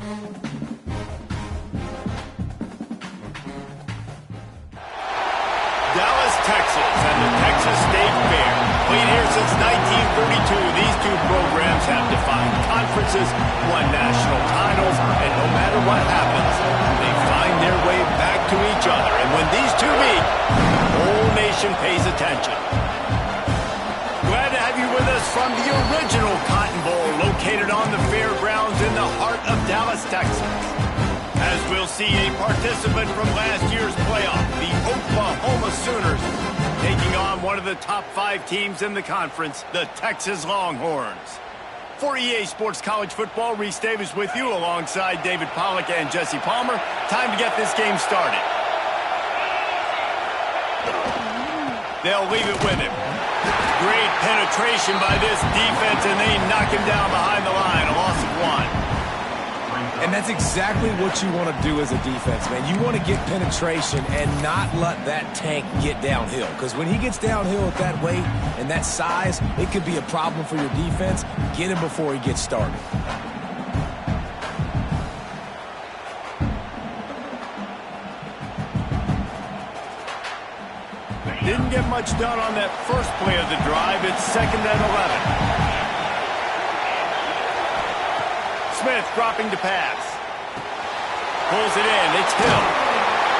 Dallas, Texas, and the Texas State Fair. Played here since 1932, these two programs have defined conferences, won national titles, and no matter what happens, they find their way back to each other. And when these two meet, the whole nation pays attention. Glad to have you with us from the original Cotton Bowl, located on the fairgrounds in the heart of Dallas, Texas. As we'll see a participant from last year's playoff, the Oklahoma Sooners, taking on one of the top 5 teams in the conference, the Texas Longhorns. For EA Sports College Football, Reese Davis with you alongside David Pollack and Jesse Palmer. Time to get this game started. They'll leave it with him. Great penetration by this defense, and they knock him down behind the line, a loss of 1. And that's exactly what you want to do as a defense, man. You want to get penetration and not let that tank get downhill. Because when he gets downhill at that weight and that size, it could be a problem for your defense. Get him before he gets started. Didn't get much done on that first play of the drive. It's 2nd and 11. Smith dropping to pass. Pulls it in. It's Hill.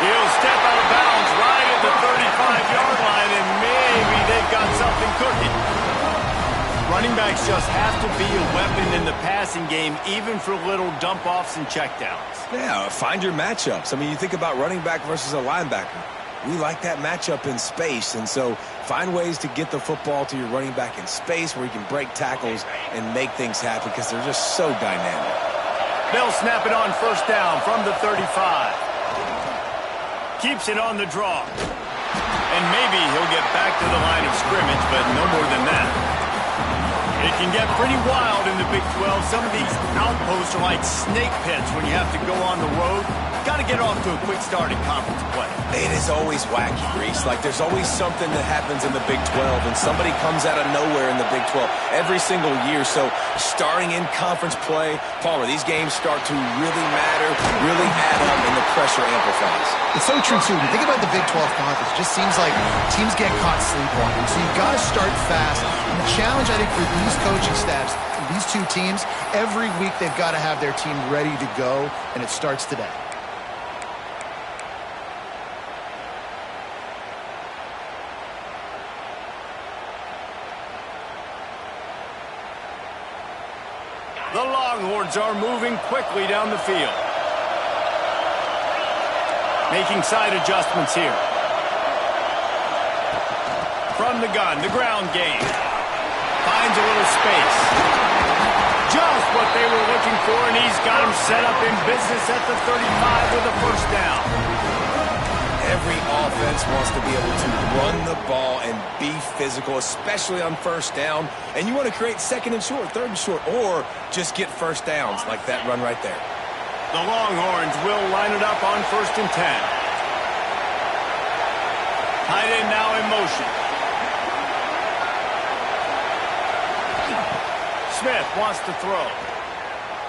He'll step out of bounds right at the 35-yard line, and maybe they've got something cooking. Running backs just have to be a weapon in the passing game, even for little dump-offs and checkdowns. Yeah, find your matchups. I mean, you think about running back versus a linebacker. We like that matchup in space, and so find ways to get the football to your running back in space where you can break tackles and make things happen because they're just so dynamic. They'll snap it on 1st down from the 35. Keeps it on the draw. And maybe he'll get back to the line of scrimmage, but no more than that. It can get pretty wild in the Big 12. Some of these outposts are like snake pits when you have to go on the road. Got to get off to a quick start in conference play. It is always wacky, Reese. Like, there's always something that happens in the Big 12, and somebody comes out of nowhere in the Big 12 every single year. So, starting in conference play, Palmer, these games start to really matter, really add up, and the pressure amplifies. It's so true, too. When you think about the Big 12 conference, it just seems like teams get caught sleepwalking. So, you've got to start fast. And the challenge, I think, for these coaching staffs, these two teams, every week they've got to have their team ready to go, and it starts today. The Longhorns are moving quickly down the field. Making side adjustments here. From the gun, the ground game. Finds a little space. Just what they were looking for, and he's got him set up in business at the 35 with a 1st down. Every offense wants to be able to run the ball and be physical, especially on 1st down. And you want to create 2nd and short, 3rd and short, or just get 1st downs like that run right there. The Longhorns will line it up on 1st and 10. Tight end now in motion. Smith wants to throw.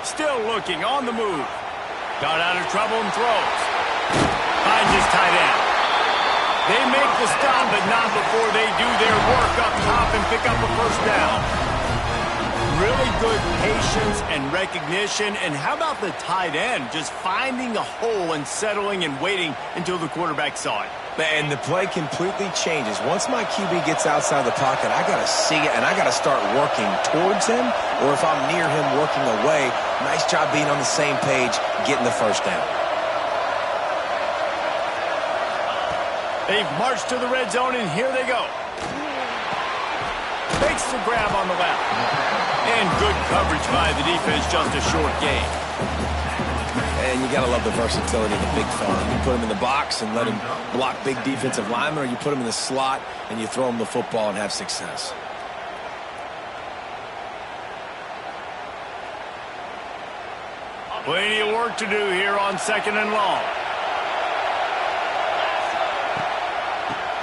Still looking on the move. Got out of trouble and throws. Finds his tight end. They make the stop, but not before they do their work up top and pick up a 1st down. Really good patience and recognition. And how about the tight end just finding a hole and settling and waiting until the quarterback saw it? And the play completely changes. Once my QB gets outside the pocket, I got to see it, and I got to start working towards him, or if I'm near him, working away. Nice job being on the same page, getting the 1st down. They've marched to the red zone, and here they go. Makes the grab on the left. And good coverage by the defense, just a short gain. And you got to love the versatility of the big fella. You put him in the box and let him block big defensive linemen, or you put him in the slot and you throw him the football and have success. Plenty of work to do here on 2nd and long.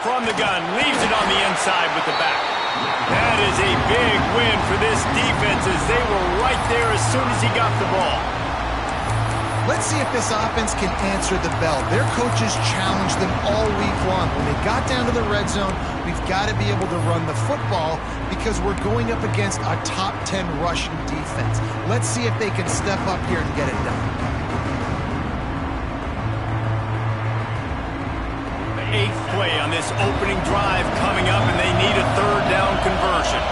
From the gun, leaves it on the inside with the back. That is a big win for this defense as they were right there as soon as he got the ball. Let's see if this offense can answer the bell. Their coaches challenged them all week long. When they got down to the red zone, we've got to be able to run the football because we're going up against a top 10 rushing defense. Let's see if they can step up here and get it done. The 8th play on this opening drive coming up, and they need a third down conversion.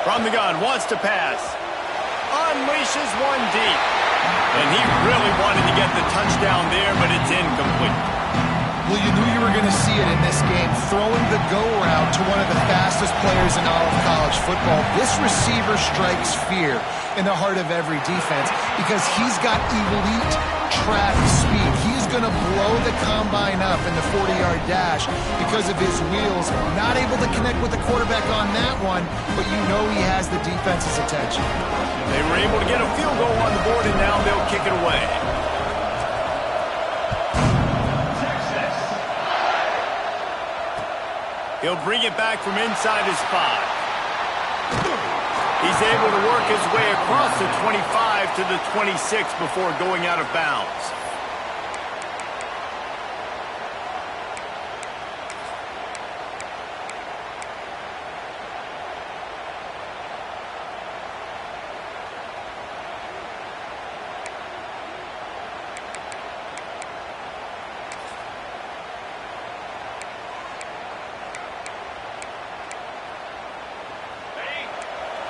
From the gun, wants to pass. Unleashes one deep. And he really wanted to get the touchdown there, but it's incomplete. Well, you knew you were going to see it in this game, throwing the go route to one of the fastest players in all of college football. This receiver strikes fear in the heart of every defense because he's got elite track speed. He's going to blow the combine up in the 40-yard dash because of his wheels. Not able to connect with the quarterback on that one, but you know he has the defense's attention. They were able to get a field goal on the board, and now they'll kick it away. He'll bring it back from inside his 5. He's able to work his way across the 25 to the 26 before going out of bounds.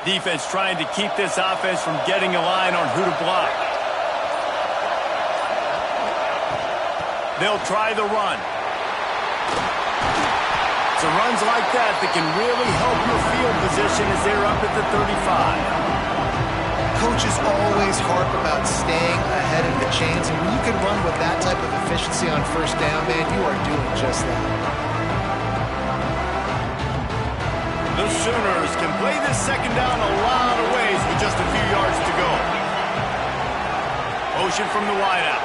Defense trying to keep this offense from getting a line on who to block. They'll try the run. It's runs like that that can really help your field position as they're up at the 35. Coaches always harp about staying ahead of the chains, and when you can run with that type of efficiency on first down, man, you are doing just that. The Sooners can play this second down a lot of ways with just a few yards to go. Motion from the wideout.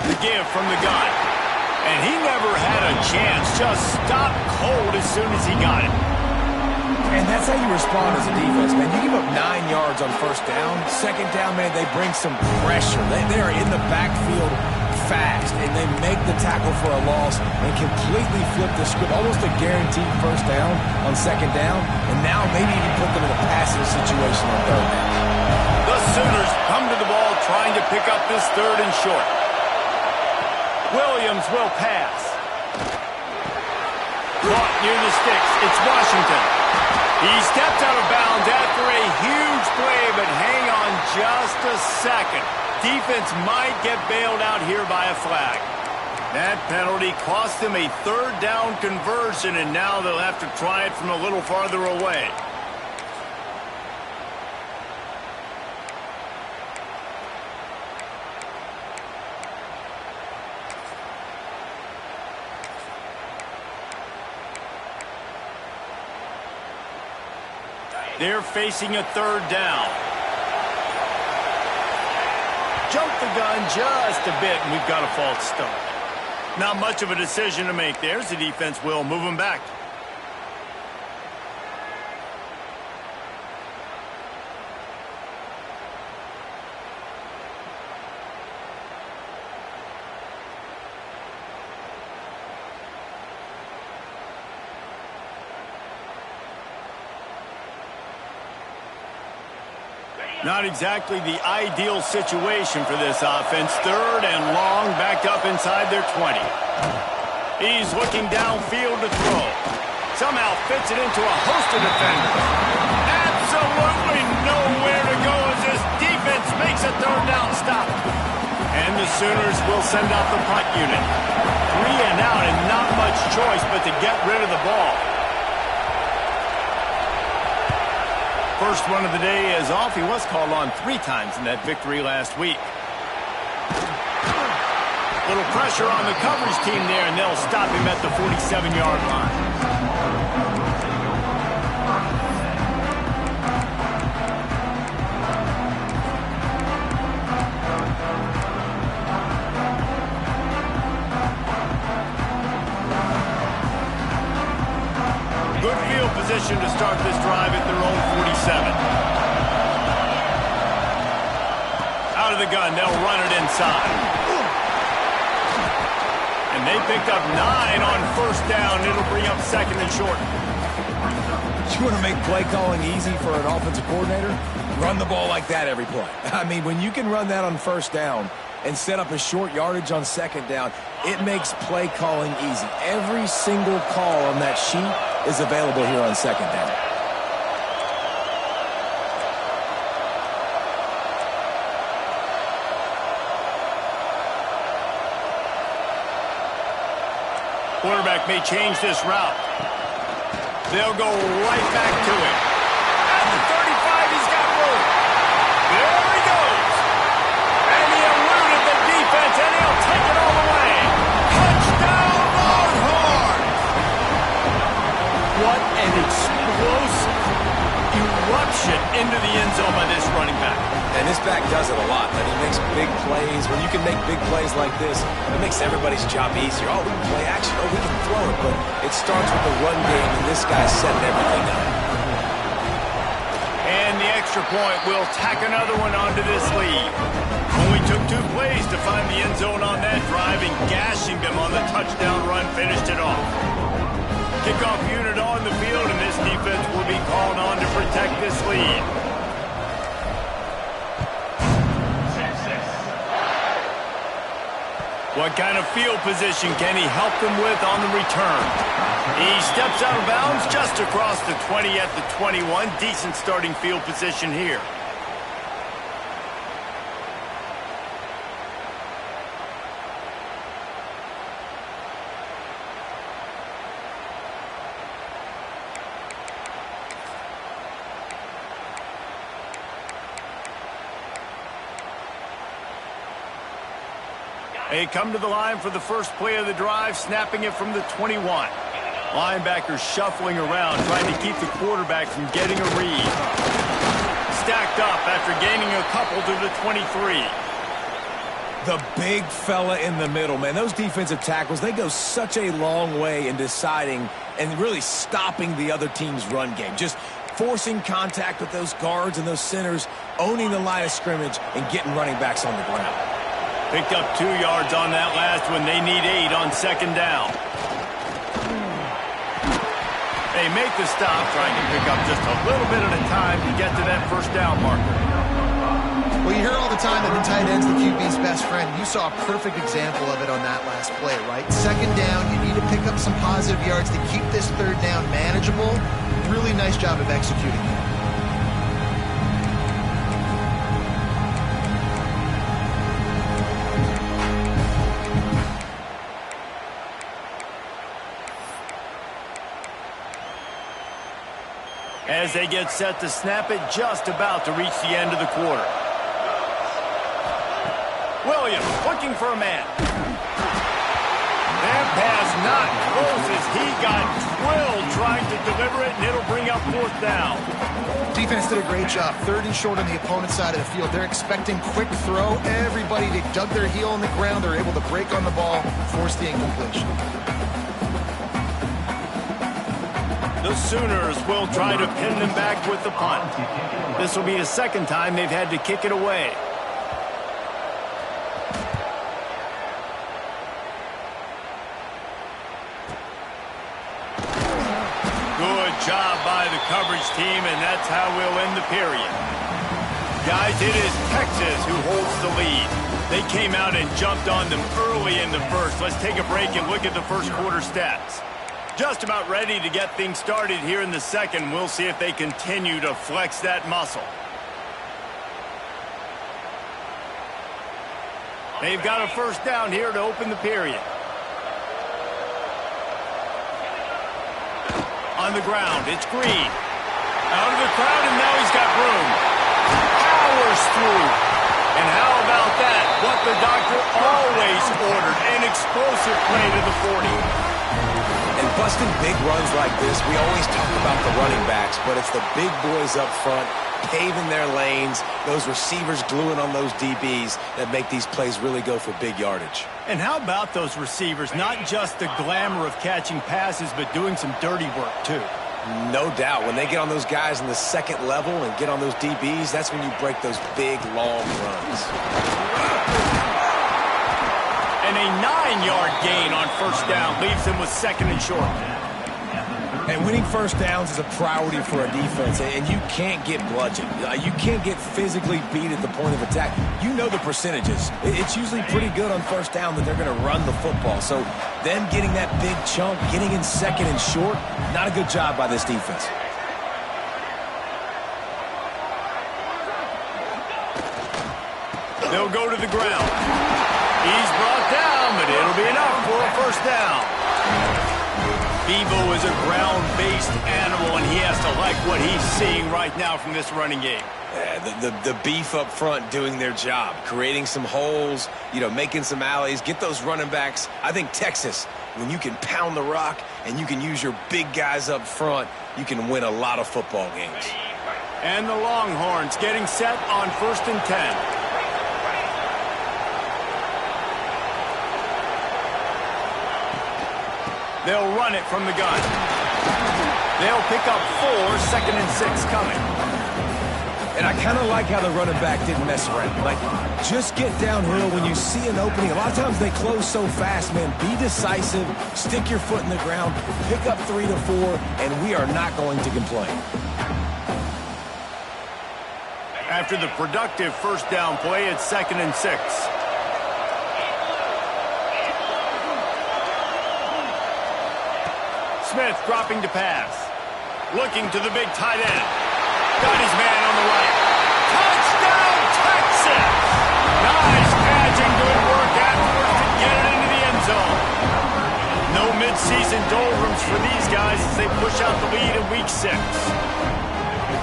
The give from the gun. And he never had a chance. Just stopped cold as soon as he got it. And that's how you respond as a defense, man. You give up 9 yards on first down. Second down, man, they bring some pressure. They are in the backfield fast, and they make the tackle for a loss and completely flip the script. Almost a guaranteed first down on second down, and now maybe even put them in a passing situation on third down. The Sooners come to the ball trying to pick up this third and short. Williams will pass. Caught near the sticks. It's Washington. He stepped out of bounds after a huge play, but hang on just a second. Defense might get bailed out here by a flag. That penalty cost them a third down conversion, and now they'll have to try it from a little farther away. They're facing a third down. Jumped the gun just a bit, and we've got a false start. Not much of a decision to make there, so the defense will move them back. Not exactly the ideal situation for this offense. Third and long, back up inside their 20. He's looking downfield to throw. Somehow fits it into a host of defenders. Absolutely nowhere to go as this defense makes a third down stop. And the Sooners will send out the punt unit. 3 and out, and not much choice but to get rid of the ball. First one of the day is off. He was called on 3 times in that victory last week. Little pressure on the coverage team there, and they'll stop him at the 47-yard line. Good field position to start this drive at their own 47. out of the gun. They'll run it inside. And they picked up 9 on first down. It'll bring up second and short. You want to make play calling easy for an offensive coordinator? Run the ball like that every play. I mean, when you can run that on first down and set up a short yardage on second down, it makes play calling easy. Every single call on that sheet is available here on second down. Quarterback may change this route. They'll go right back to him. At the 35, he's got room. There he goes. And he eluded the defense, and he'll take it all the way. Touchdown, Longhorns! What an explosive eruption into the end zone by this running back. And this back does it a lot. I mean, he makes big plays. When you can make big plays like this, it makes everybody's job easier. Oh, we can play action. Oh, we can throw it. But it starts with the run game, and this guy's setting everything up. And the extra point will tack another one onto this lead. Only took 2 plays to find the end zone on that drive, and gashing them on the touchdown run finished it off. Kickoff unit on the field, and this defense will be called on to protect this lead. What kind of field position can he help them with on the return? He steps out of bounds just across the 20 at the 21. Decent starting field position here. They come to the line for the first play of the drive, snapping it from the 21. Linebackers shuffling around, trying to keep the quarterback from getting a read. Stacked up after gaining a couple to the 23. The big fella in the middle, man. Those defensive tackles, they go such a long way in deciding and really stopping the other team's run game. Just forcing contact with those guards and those centers, owning the line of scrimmage, and getting running backs on the ground. Picked up 2 yards on that last one. They need 8 on second down. They make the stop, trying to pick up just a little bit at a time to get to that first down marker. Well, you hear all the time that the tight end's the QB's best friend. You saw a perfect example of it on that last play, right? Second down, you need to pick up some positive yards to keep this third down manageable. Really nice job of executing that. As they get set to snap it, just about to reach the end of the quarter. Williams looking for a man. That pass not close as he got drilled trying to deliver it, and it'll bring up fourth down. Defense did a great job. 3rd and short on the opponent's side of the field. They're expecting quick throw. Everybody, they dug their heel on the ground. They're able to break on the ball, force the incompletion. The Sooners will try to pin them back with the punt. This will be the second time they've had to kick it away. Good job by the coverage team, and that's how we'll end the period. Guys, it is Texas who holds the lead. They came out and jumped on them early in the first. Let's take a break and look at the first quarter stats. Just about ready to get things started here in the second. We'll see if they continue to flex that muscle. They've got a first down here to open the period. On the ground, it's Green. Out of the crowd, and now he's got room. Powers through. And how about that? What the doctor always ordered. An explosive play to the 40. And busting big runs like this, we always talk about the running backs, but it's the big boys up front, paving their lanes, those receivers gluing on those DBs that make these plays really go for big yardage. And how about those receivers? Not just the glamour of catching passes, but doing some dirty work, too. No doubt. When they get on those guys in the second level and get on those DBs, that's when you break those big, long runs. And a 9-yard gain on first down leaves them with second and short. And winning first downs is a priority for a defense, and you can't get bludgeoned. You can't get physically beat at the point of attack. You know the percentages. It's usually pretty good on first down that they're going to run the football. So them getting that big chunk, getting in second and short, not a good job by this defense. They'll go to the ground. He's brought down, but it'll be enough for a first down. Bevo is a ground-based animal, and he has to like what he's seeing right now from this running game. Yeah, the beef up front doing their job, creating some holes, making some alleys, get those running backs. I think Texas, when you can pound the rock and you can use your big guys up front, you can win a lot of football games. And the Longhorns getting set on 1st and 10. They'll run it from the gun. They'll pick up 4, 2nd and 6 coming. And I kind of like how the running back didn't mess around. Like, just get downhill when you see an opening. A lot of times they close so fast, man. Be decisive, stick your foot in the ground, pick up 3 to 4, and we are not going to complain. After the productive first down play, it's 2nd and 6. Smith dropping to pass. Looking to the big tight end. Got his man on the right. Touchdown, Texas! Nice catch and good work afterwards to get it into the end zone. No midseason doldrums for these guys as they push out the lead in Week 6.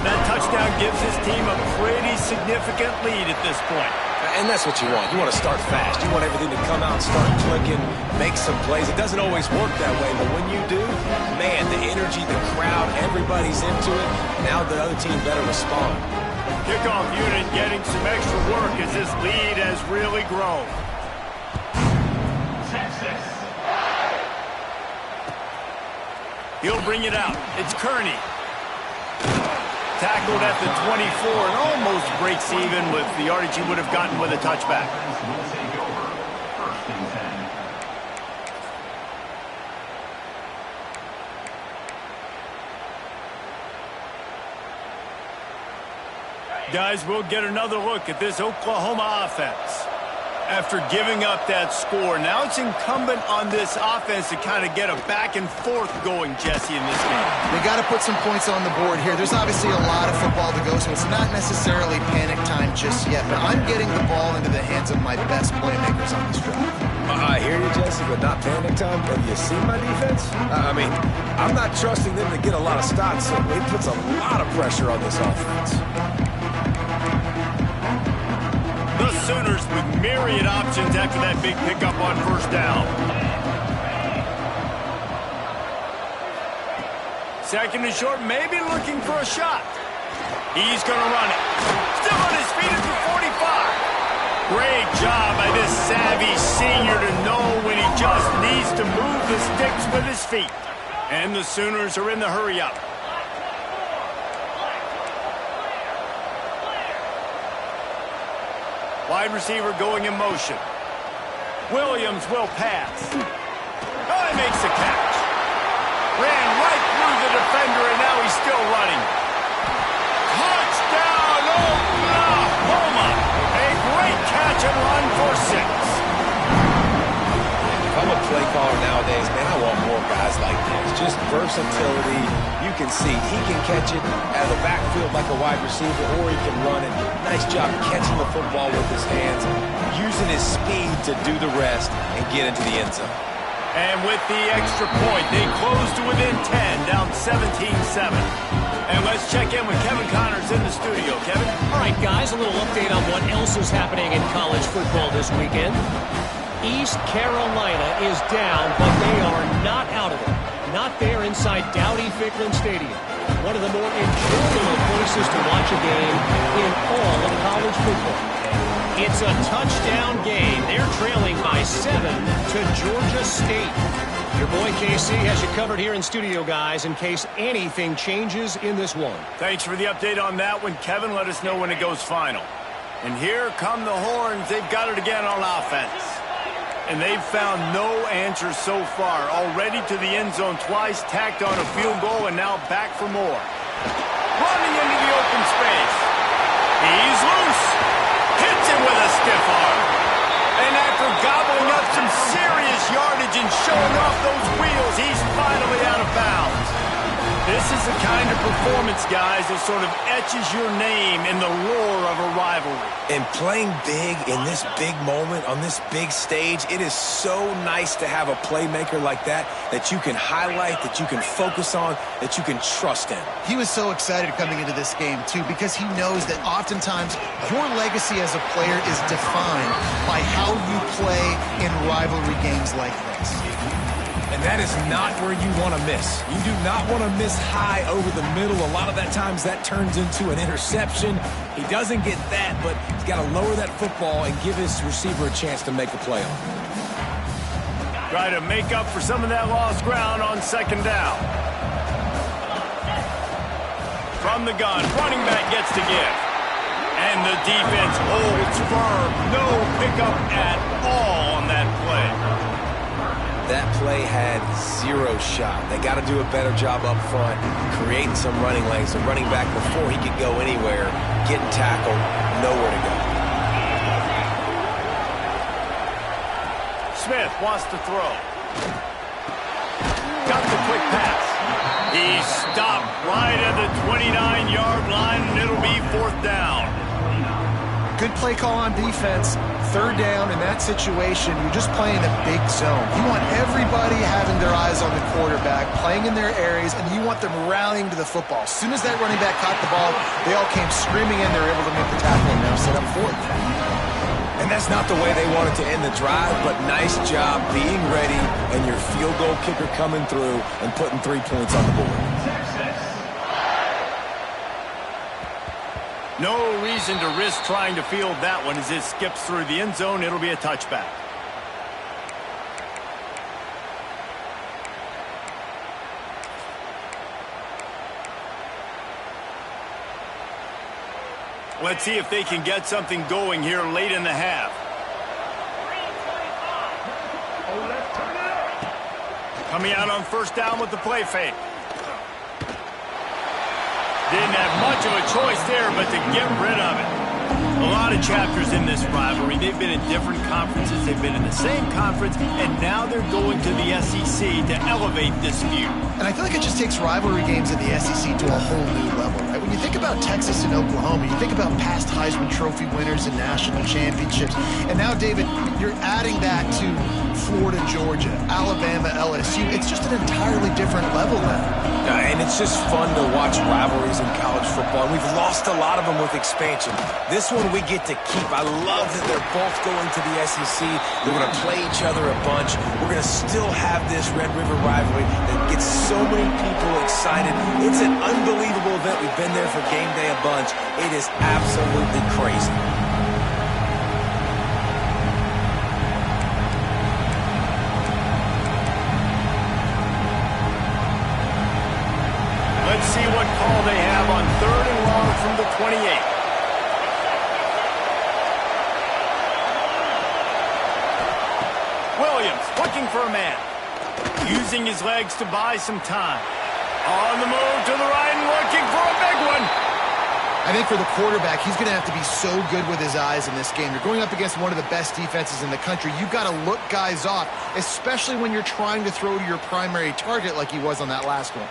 That touchdown gives his team a pretty significant lead at this point. And that's what you want. You want to start fast. You want everything to come out and start clicking, make some plays. It doesn't always work that way, but when you do, man, the energy, the crowd, everybody's into it. Now the other team better respond. Kickoff unit getting some extra work as this lead has really grown. He'll bring it out. It's Kearney. Tackled at the 24 and almost breaks even with the yardage he would have gotten with a touchback. Guys, we'll get another look at this Oklahoma offense. After giving up that score, now it's incumbent on this offense to kind of get a back and forth going, Jesse, in this game. They got to put some points on the board here. There's obviously a lot of football to go, so it's not necessarily panic time just yet, but I'm getting the ball into the hands of my best playmakers on this drive. I hear you, Jesse, but not panic time. Have you seen my defense? I'm not trusting them to get a lot of stops, so it puts a lot of pressure on this offense. The Sooners with myriad options after that big pickup on first down. 2nd and short, maybe looking for a shot. He's going to run it. Still on his feet at the 45. Great job by this savvy senior to know when he just needs to move the sticks with his feet. And the Sooners are in the hurry-up. Wide receiver going in motion. Williams will pass. Oh, he makes the catch. Ran right through the defender, and now he's still running. Touchdown, Oklahoma! A great catch and run for 6. If I'm a play caller nowadays, man, I want more guys like this. Just versatility. You can see he can catch it out of the backfield like a wide receiver, or he can run it. Nice job catching the football with his hands, using his speed to do the rest and get into the end zone. And with the extra point, they close to within 10, down 17-7. And let's check in with Kevin Connors in the studio. Kevin? All right, guys, a little update on what else is happening in college football this weekend. East Carolina is down, but they are not out of it. Not there inside Dowdy-Ficklen Stadium. One of the more enjoyable places to watch a game in all of college football. It's a touchdown game. They're trailing by 7 to Georgia State. Your boy KC has you covered here in studio, guys, in case anything changes in this one. Thanks for the update on that one, Kevin. Let us know when it goes final. And here come the horns. They've got it again on offense. And they've found no answers so far. Already to the end zone twice, tacked on a field goal, and now back for more. Running into the open space. He's loose. Hits him with a stiff arm. And after gobbling up some serious yardage and showing off those wheels, he's finally out of bounds. This is the kind of performance, guys, that sort of etches your name in the lore of a rivalry. And playing big in this big moment, on this big stage, it is so nice to have a playmaker like that you can highlight, that you can focus on, that you can trust in. He was so excited coming into this game, too, because he knows that oftentimes your legacy as a player is defined by how you play in rivalry games like this. And that is not where you want to miss. You do not want to miss high over the middle. A lot of that times that turns into an interception. He doesn't get that, but he's got to lower that football and give his receiver a chance to make a play on it. Try to make up for some of that lost ground on second down. From the gun, running back gets to give. And the defense holds firm. No pickup at all on that play. That play had zero shot. They got to do a better job up front, creating some running lanes. The running back, before he could go anywhere, getting tackled, nowhere to go. Smith wants to throw. Got the quick pass. He stopped right at the 29-yard line, and it'll be 4th down. Good play call on defense. 3rd down in that situation, you're just playing a big zone. You want everybody having their eyes on the quarterback, playing in their areas, and you want them rallying to the football. As soon as that running back caught the ball, they all came screaming in. They were able to make the tackle and now set up 4th. And that's not the way they wanted to end the drive, but nice job being ready and your field goal kicker coming through and putting 3 points on the board. No reason to risk trying to field that one as it skips through the end zone. It'll be a touchback. Let's see if they can get something going here late in the half. Coming out on 1st down with the play fake. Didn't have much of a choice there, but to get rid of it. A lot of chapters in this rivalry. They've been in different conferences. They've been in the same conference, and now they're going to the SEC to elevate this feud. And I feel like it just takes rivalry games in the SEC to a whole new level. Right? When you think about Texas and Oklahoma, you think about past Heisman Trophy winners and national championships. And now, David, you're adding that to Florida, Georgia, Alabama, LSU. It's just an entirely different level now. And it's just fun to watch rivalries in college football. And we've lost a lot of them with expansion. This one we get to keep. I love that they're both going to the SEC. They're going to play each other a bunch. We're going to still have this Red River rivalry that gets so many people excited. It's an unbelievable event. We've been there for game day a bunch. It is absolutely crazy. Let's see what call they have on 3rd and long from the 28. Williams looking for a man. Using his legs to buy some time. On the move to the right and looking for a big one. I think for the quarterback, he's going to have to be so good with his eyes in this game. You're going up against one of the best defenses in the country. You've got to look guys off, especially when you're trying to throw to your primary target like he was on that last one.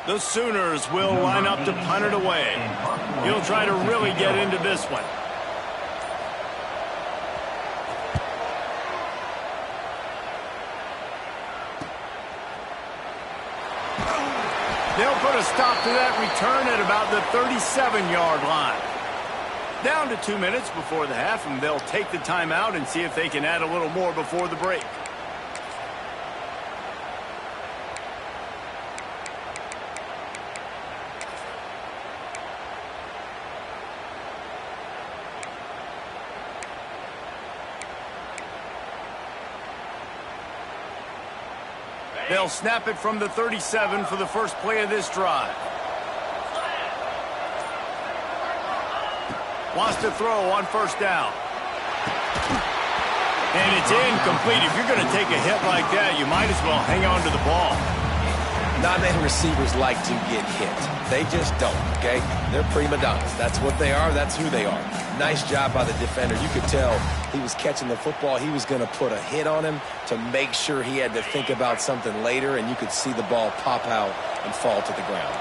The Sooners will line up to punt it away. He'll try to really get into this one. They'll put a stop to that return at about the 37-yard line. Down to 2 minutes before the half, and they'll take the timeout and see if they can add a little more before the break. They'll snap it from the 37 for the first play of this drive. Wants to throw on first down. And it's incomplete. If you're going to take a hit like that, you might as well hang on to the ball. Not many receivers like to get hit. They just don't, okay? They're prima donnas. That's what they are. That's who they are. Nice job by the defender. You could tell he was catching the football. He was going to put a hit on him to make sure he had to think about something later, and you could see the ball pop out and fall to the ground.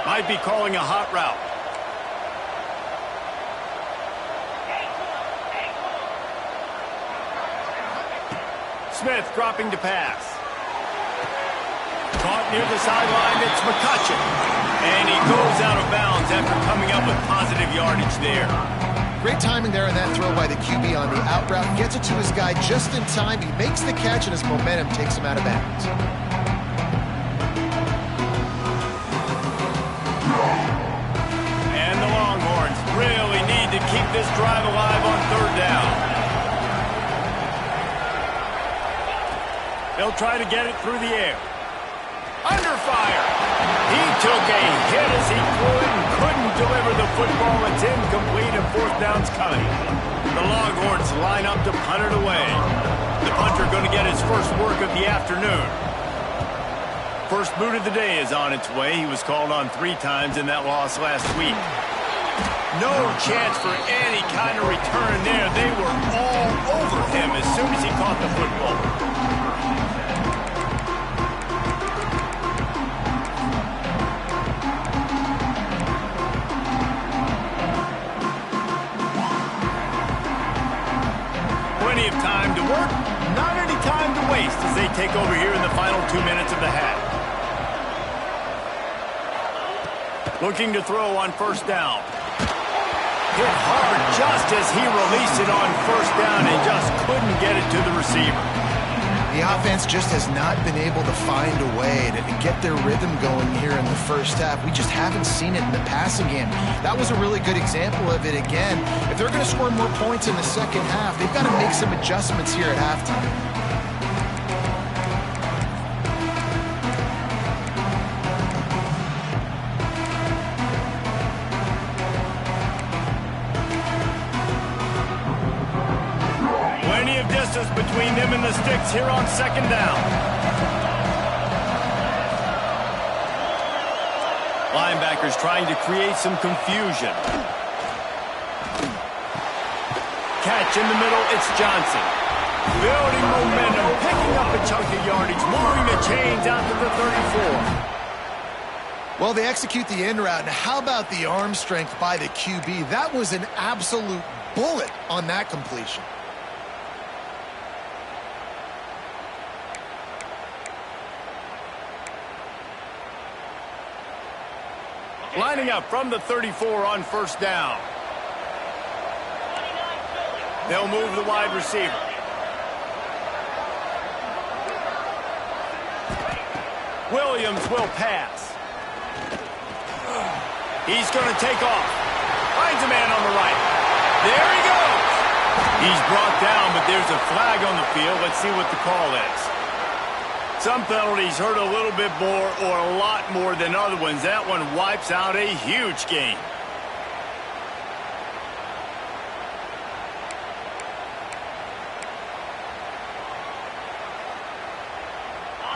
Might be calling a hot route. Smith dropping to pass. Caught near the sideline, it's McCutcheon. And he goes out of bounds after coming up with positive yardage there. Great timing there in that throw by the QB on the out route. Gets it to his guy just in time. He makes the catch, and his momentum takes him out of bounds. And the Longhorns really need to keep this drive alive on third down. They'll try to get it through the air. Under fire. He took a hit as he threw it and couldn't deliver the football. It's incomplete and fourth down's coming. The Longhorns line up to punt it away. The punter going to get his first work of the afternoon. First boot of the day is on its way. He was called on 3 times in that loss last week. No chance for any kind of return there. They were all over him as soon as he caught the football. Plenty of time to work, not any time to waste as they take over here in the final 2 minutes of the half. Looking to throw on first down. Hit hard just as he released it on first down and just couldn't get it to the receiver. The offense just has not been able to find a way to get their rhythm going here in the first half. We just haven't seen it in the passing game. That was a really good example of it again. If they're going to score more points in the second half, they've got to make some adjustments here at halftime. Between them and the sticks here on second down. Linebackers trying to create some confusion. Catch in the middle, it's Johnson. Building momentum, picking up a chunk of yardage, moving the chains out to the 34. Well, they execute the in route. Now, how about the arm strength by the QB? That was an absolute bullet on that completion. Lining up from the 34 on first down. They'll move the wide receiver. Williams will pass. He's going to take off. Finds a man on the right. There he goes. He's brought down, but there's a flag on the field. Let's see what the call is. Some penalties hurt a little bit more or a lot more than other ones. That one wipes out a huge game.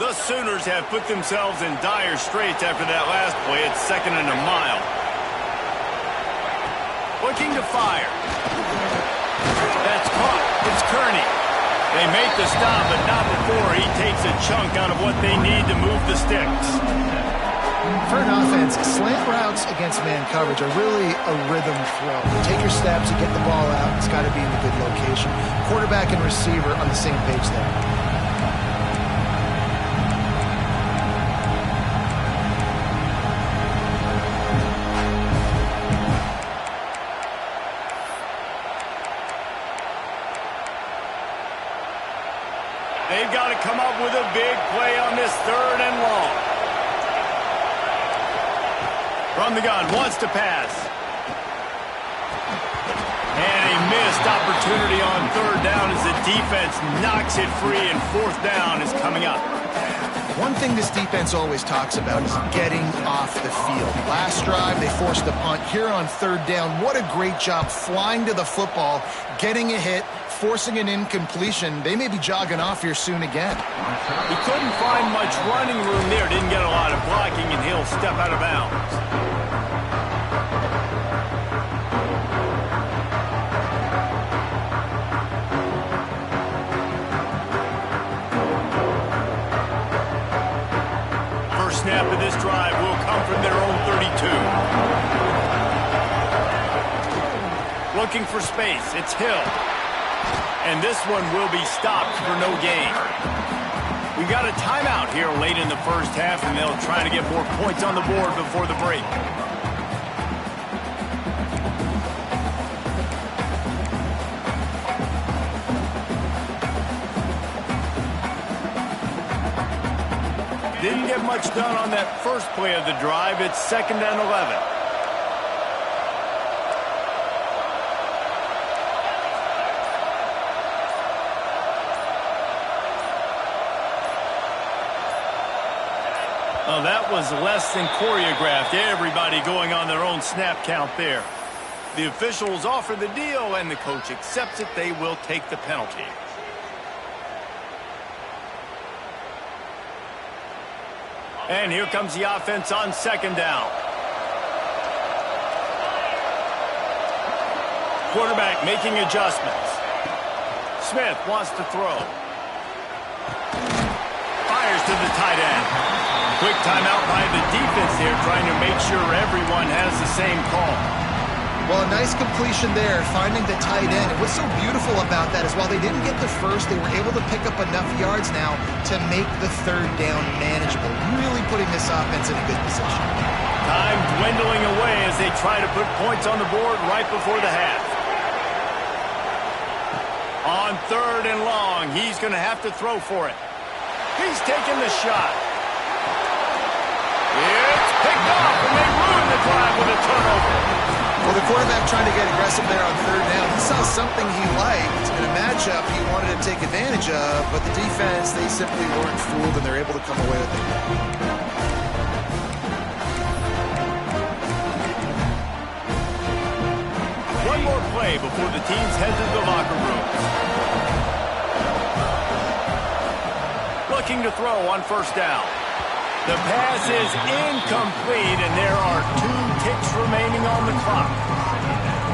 The Sooners have put themselves in dire straits after that last play. It's second and a mile. Looking to fire. That's caught. It's Kearney. They make the stop, but not before he takes a chunk out of what they need to move the sticks. For an offense, slant routes against man coverage are really a rhythm throw. Take your steps, you get the ball out. It's got to be in a good location. Quarterback and receiver on the same page there. come up with a big play on this 3rd and long. From the gun, wants to pass. And a missed opportunity on 3rd down as the defense knocks it free, and 4th down is coming up. One thing this defense always talks about is getting off the field. Last drive, they forced the punt. Here on 3rd down, what a great job flying to the football, getting a hit, forcing an incompletion. They may be jogging off here soon again. He couldn't find much running room there. Didn't get a lot of blocking, and he'll step out of bounds. Snap of this drive will come from their own 32. Looking for space. It's Hill. And this one will be stopped for no gain. We got a timeout here late in the first half, and they'll try to get more points on the board before the break. Didn't get much done on that first play of the drive. It's 2nd and 11. Oh, that was less than choreographed. Everybody going on their own snap count there. The officials offer the deal, and the coach accepts it. They will take the penalty. And here comes the offense on 2nd down. Quarterback making adjustments. Smith wants to throw. Fires to the tight end. Quick timeout by the defense here, trying to make sure everyone has the same call. Well, a nice completion there, finding the tight end. And what's so beautiful about that is while they didn't get the first, they were able to pick up enough yards now to make the 3rd down manageable. Really putting this offense in a good position. Time dwindling away as they try to put points on the board right before the half. On 3rd and long, he's going to have to throw for it. He's taking the shot. It's picked off, and they ruin the drive with a turnover. Well, the quarterback trying to get aggressive there on 3rd down. He saw something he liked in a matchup he wanted to take advantage of, but the defense, they simply weren't fooled, and they're able to come away with it. One more play before the teams head to the locker rooms. Looking to throw on 1st down. The pass is incomplete, and there are 2 ticks remaining on the clock.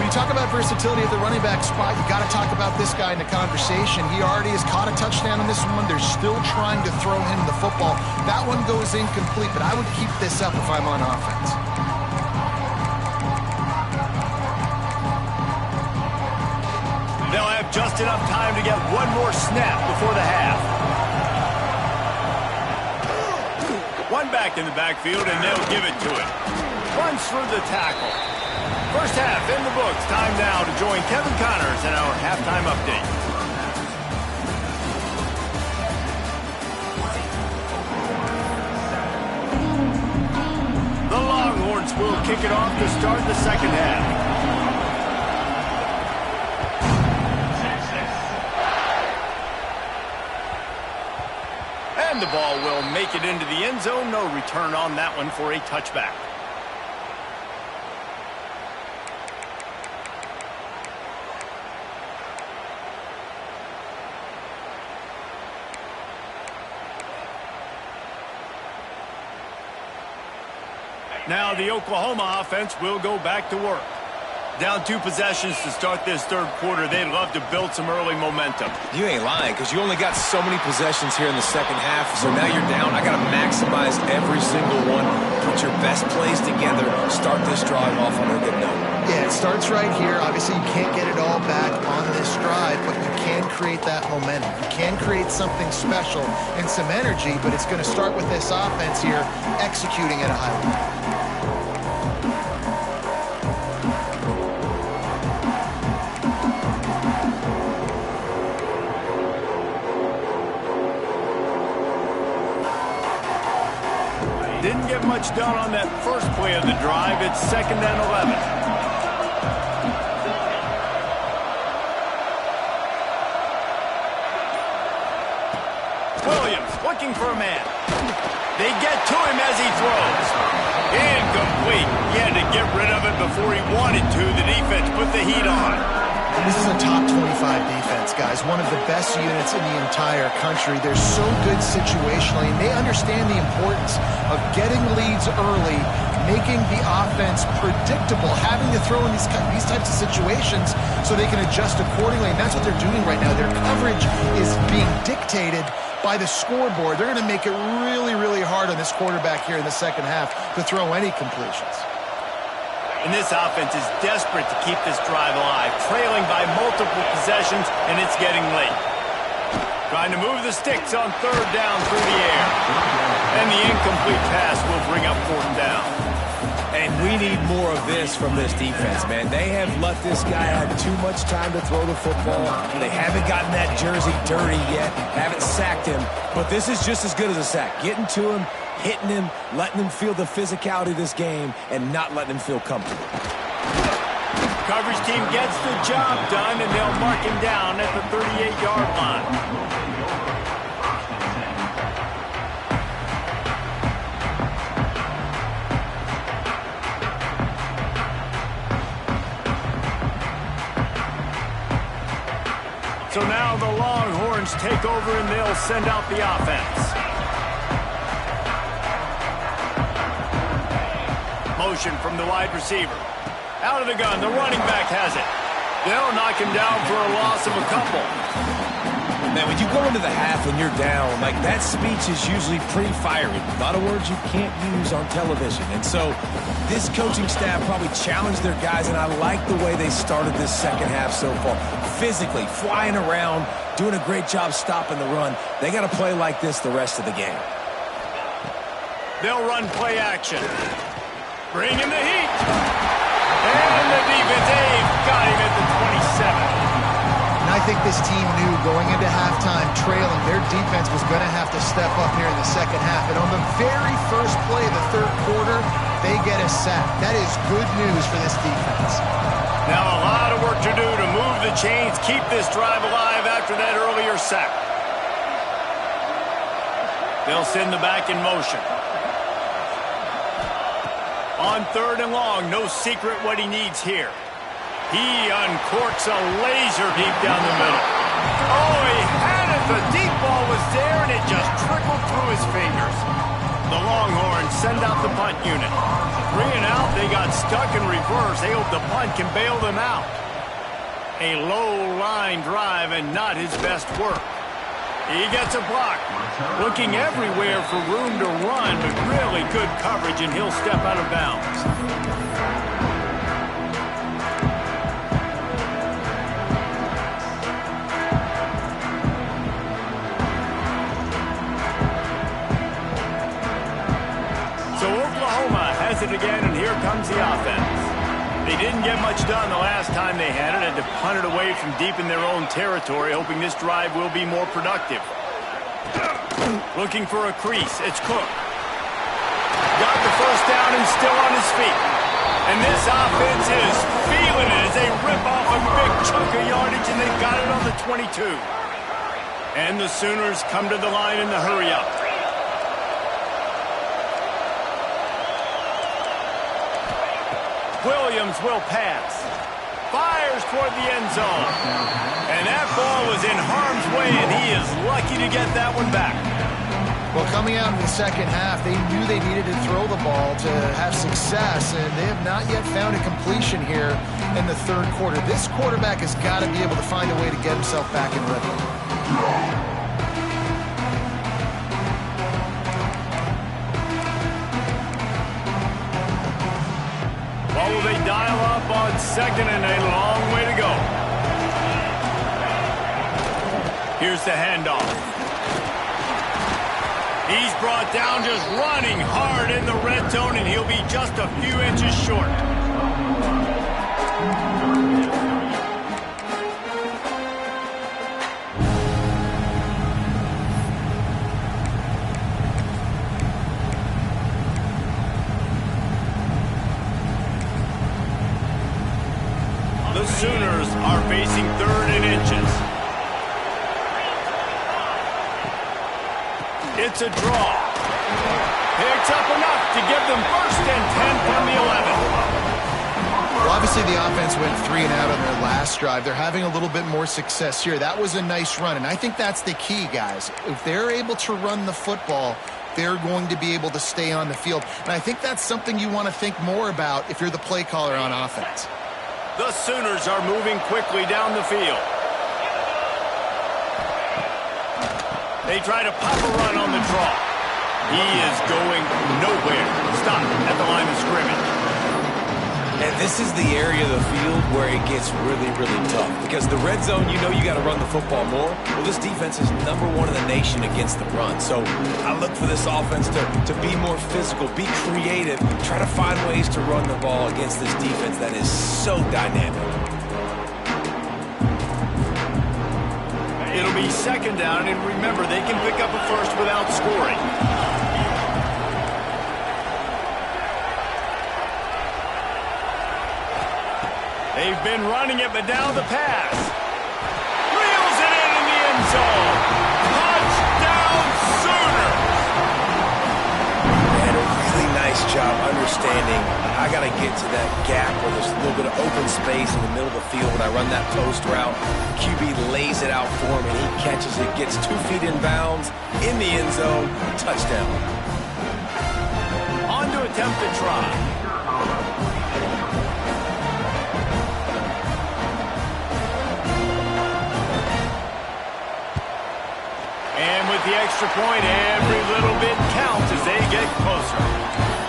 When you talk about versatility at the running back spot, you got to talk about this guy in the conversation. He already has caught a touchdown on this one. They're still trying to throw him the football. That one goes incomplete, but I would keep this up if I'm on offense. They'll have just enough time to get one more snap before the half. One back in the backfield, and they'll give it to him. Runs through the tackle. First half in the books. Time now to join Kevin Connors in our halftime update. The Longhorns will kick it off to start the 2nd half. And the ball will make it into the end zone. No return on that one for a touchback. Now the Oklahoma offense will go back to work. Down 2 possessions to start this 3rd quarter. They'd love to build some early momentum. You ain't lying, because you only got so many possessions here in the 2nd half, so now you're down. I got to maximize every single one. Put your best plays together. Start this drive off on a good note. Yeah, it starts right here. Obviously, you can't get it all back on this drive, but you can create that momentum. You can create something special and some energy, but it's going to start with this offense here executing at a high level. much done on that first play of the drive. It's 2nd and 11. Williams looking for a man. They get to him as he throws. Incomplete. He had to get rid of it before he wanted to. The defense put the heat on. This is a top 25 defense, guys. One of the best units in the entire country. They're so good situationally, and they understand the importance of getting leads early, making the offense predictable, having to throw in these types of situations so they can adjust accordingly. And that's what they're doing right now. Their coverage is being dictated by the scoreboard. They're going to make it really, really hard on this quarterback here in the second half to throw any completions. And this offense is desperate to keep this drive alive, trailing by multiple possessions, and it's getting late. Trying to move the sticks on 3rd down through the air. And the incomplete pass will bring up 4th down. And we need more of this from this defense, man. They have let this guy have too much time to throw the football. They haven't gotten that jersey dirty yet, haven't sacked him. But this is just as good as a sack. Getting to him, hitting him, letting him feel the physicality of this game, and not letting him feel comfortable. Coverage team gets the job done, and they'll mark him down at the 38-yard line. So now the Longhorns take over, and they'll send out the offense. Motion from the wide receiver. Out of the gun, the running back has it. They'll knock him down for a loss of a couple. Man, when you go into the half and you're down, like, that speech is usually pretty fiery. A lot of words you can't use on television. And so this coaching staff probably challenged their guys, and I like the way they started this second half so far. Physically, flying around, doing a great job stopping the run. They got to play like this the rest of the game. They'll run play action. Bring in the heat. And the defense, they've got him at the 27. And I think this team knew going into halftime trailing, their defense was going to have to step up here in the second half. And on the very first play of the 3rd quarter, they get a sack. That is good news for this defense. Now a lot of work to do to move the chains, keep this drive alive after that earlier sack. They'll send the back in motion. On 3rd and long, no secret what he needs here. He uncorks a laser deep down the middle. Oh, he had it. The deep ball was there, and it just trickled through his fingers. The Longhorns send out the punt unit. 3 and out, they got stuck in reverse. They hope the punt can bail them out. A low-line drive and not his best work. He gets a block. Looking everywhere for room to run, but really good coverage, and he'll step out of bounds. So Oklahoma has it again, and here comes the offense. They didn't get much done the last time they had it. Had to punt it away from deep in their own territory, hoping this drive will be more productive. Looking for a crease. It's Cook. Got the first down and still on his feet. And this offense is feeling it as they rip off a big chunk of yardage, and they've got it on the 22. And the Sooners come to the line in the hurry-up. Williams will pass. Fires toward the end zone. And that ball was in harm's way, and he is lucky to get that one back. Well, coming out in the second half, they knew they needed to throw the ball to have success, and they have not yet found a completion here in the 3rd quarter. This quarterback has got to be able to find a way to get himself back in rhythm. Well, will they dial up on 2nd and a long way to go? Here's the handoff. He's brought down just running hard in the red zone, and he'll be just a few inches short. Sooners are facing 3rd and inches. It's a draw. Picks up enough to give them 1st and 10 from the 11. Well, obviously the offense went 3 and out on their last drive. They're having a little bit more success here. That was a nice run, and I think that's the key, guys. If they're able to run the football, they're going to be able to stay on the field. And I think that's something you want to think more about if you're the play caller on offense. The Sooners are moving quickly down the field. They try to pop a run on the draw. He is going nowhere. Stop at the line of scrimmage. And this is the area of the field where it gets really, really tough. Because the red zone, you know you got to run the football more. Well, this defense is #1 in the nation against the run. So I look for this offense to be more physical, be creative, try to find ways to run the ball against this defense that is so dynamic. It'll be 2nd down, and remember, they can pick up a 1st without scoring. They've been running it, but now the pass. Reels it in the end zone. Touchdown, Sooners! They had a really nice job understanding I got to get to that gap where there's a little bit of open space in the middle of the field. When I run that post route, QB lays it out for him, and he catches it, gets 2 feet in bounds, in the end zone, touchdown. On to attempt the try. With the extra point, every little bit counts as they get closer.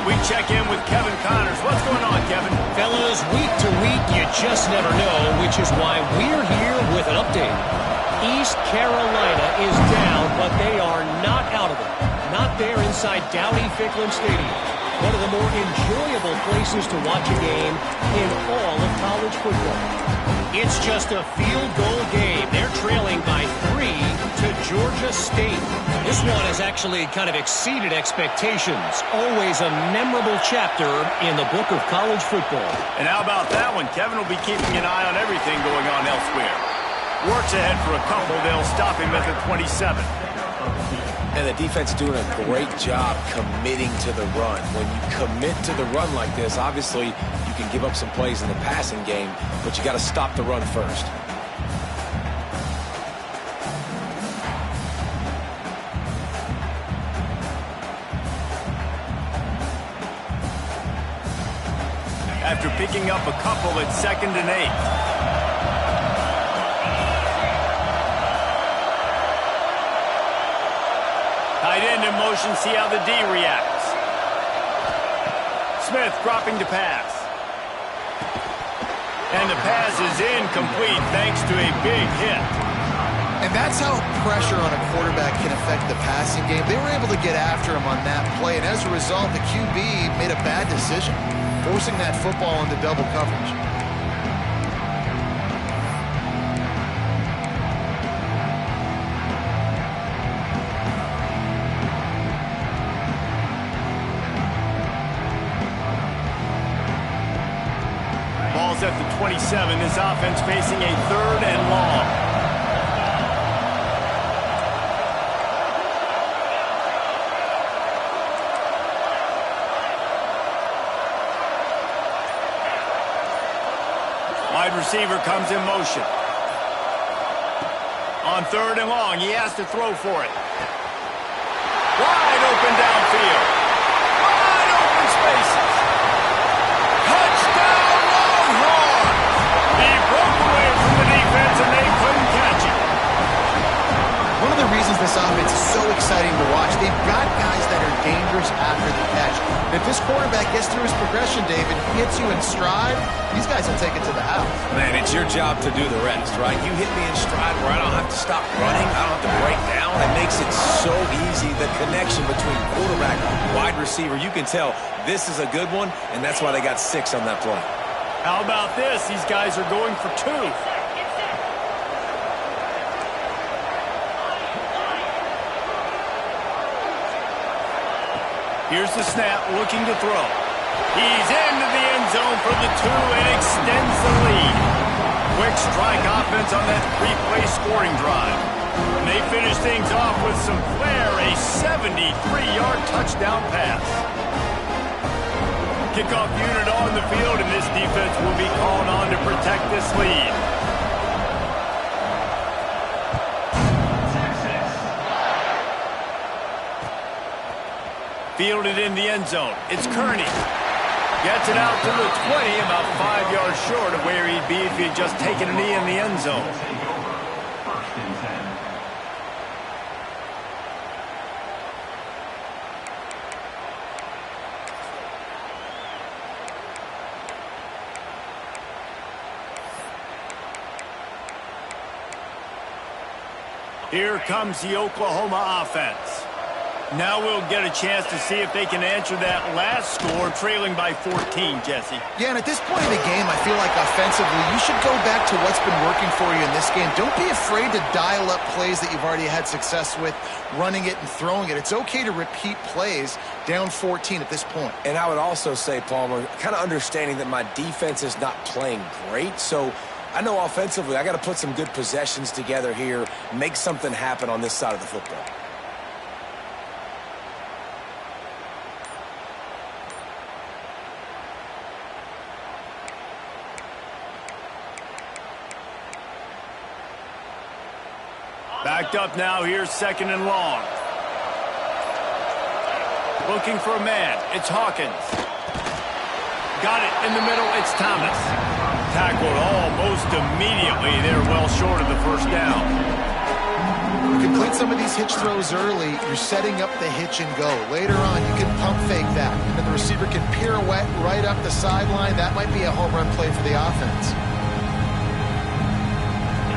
We check in with Kevin Connors. What's going on, Kevin? Fellas, week to week, you just never know, which is why we're here with an update. East Carolina is down, but they are not out of it. Not there inside Dowdy-Ficklen Stadium. One of the more enjoyable places to watch a game in all of college football. It's just a field goal game. They're trailing by 3 to Georgia State. This one has actually kind of exceeded expectations. Always a memorable chapter in the book of college football. And how about that one? Kevin will be keeping an eye on everything going on elsewhere. Works ahead for a couple. They'll stop him at the 27. And the defense doing a great job committing to the run. When you commit to the run like this, obviously you can give up some plays in the passing game, but you got to stop the run first. After picking up a couple, it's 2nd and 8. Tight end in motion, see how the D reacts. Smith dropping to pass. And the pass is incomplete thanks to a big hit. And that's how pressure on a quarterback can affect the passing game. They were able to get after him on that play, and as a result, the QB made a bad decision, forcing that football into double coverage. Ball's at the 27. This offense facing a 3rd and long. Wide receiver comes in motion. On 3rd and long, he has to throw for it. Wide open downfield. Wide open spaces. Touchdown, Longhorns! He broke away from the defense and they couldn't catch him. One of the reasons this offense is so exciting to watch, they've got guys that are dangerous after the catch. And if this quarterback gets through his progression, David, hits you in stride, these guys will take it to the house. Man, it's your job to do the rest, right? You hit me in stride where I don't have to stop running. I don't have to break down. It makes it so easy. The connection between quarterback and wide receiver, you can tell this is a good one, and that's why they got 6 on that play. How about this? These guys are going for 2. Here's the snap, looking to throw. He's into the end zone for the 2 and extends the lead. Quick strike offense on that three-play scoring drive. And they finish things off with some flair, a 73-yard touchdown pass. Kickoff unit on the field, and this defense will be called on to protect this lead. Fielded in the end zone. It's Kearney. Gets it out to the 20, about 5 yards short of where he'd be if he had just taken a knee in the end zone. Here comes the Oklahoma offense. Now we'll get a chance to see if they can answer that last score, trailing by 14, Jesse. Yeah, and at this point in the game, I feel like offensively, you should go back to what's been working for you in this game. Don't be afraid to dial up plays that you've already had success with, running it and throwing it. It's okay to repeat plays down 14 at this point. And I would also say, Palmer, kind of understanding that my defense is not playing great, so I know offensively I got to put some good possessions together here, make something happen on this side of the football. Backed up now, here's second and long. Looking for a man, it's Hawkins. Got it in the middle, it's Thomas. Tackled almost immediately. They're well short of the first down. You complete some of these hitch throws early, you're setting up the hitch and go. Later on, you can pump fake that. And the receiver can pirouette right up the sideline. That might be a home run play for the offense.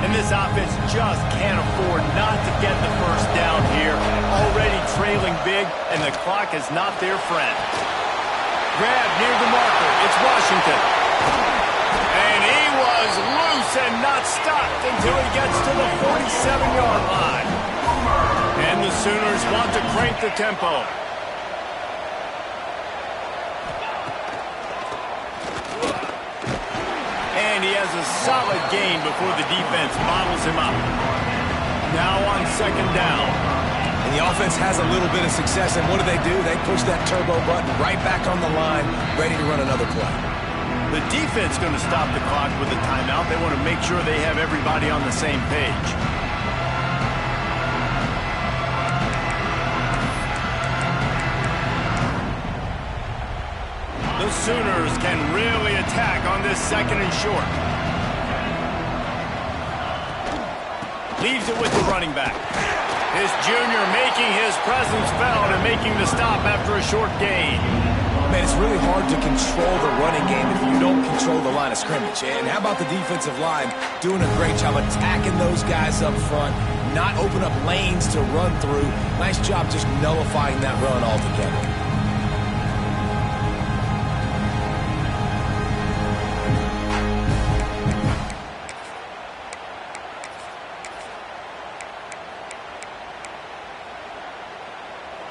And this offense just can't afford not to get the first down here. Already trailing big, and the clock is not their friend. Grab near the marker. It's Washington. And he was loose and not stopped until he gets to the 47-yard line. And the Sooners want to crank the tempo. And he has a solid gain before the defense bottles him up. Now on second down. And the offense has a little bit of success, and what do? They push that turbo button right back on the line, ready to run another play. The defense going to stop the clock with a timeout. They want to make sure they have everybody on the same page. The Sooners can really attack on this second and short. Leaves it with the running back. This junior making his presence felt and making the stop after a short gain. Man, it's really hard to control the running game if you don't control the line of scrimmage. And how about the defensive line doing a great job attacking those guys up front, not open up lanes to run through. Nice job just nullifying that run altogether.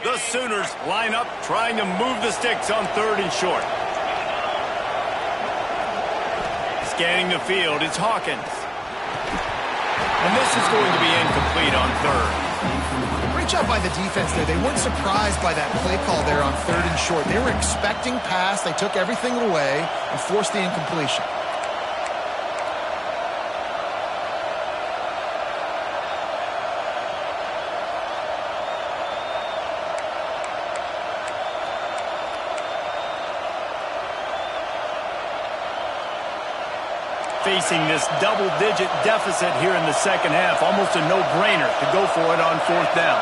The Sooners line up, trying to move the sticks on third and short. Scanning the field, it's Hawkins. And this is going to be incomplete on third. Great job by the defense there. They weren't surprised by that play call there on third and short. They were expecting pass. They took everything away and forced the incompletion. Facing this double-digit deficit here in the second half. Almost a no-brainer to go for it on fourth down.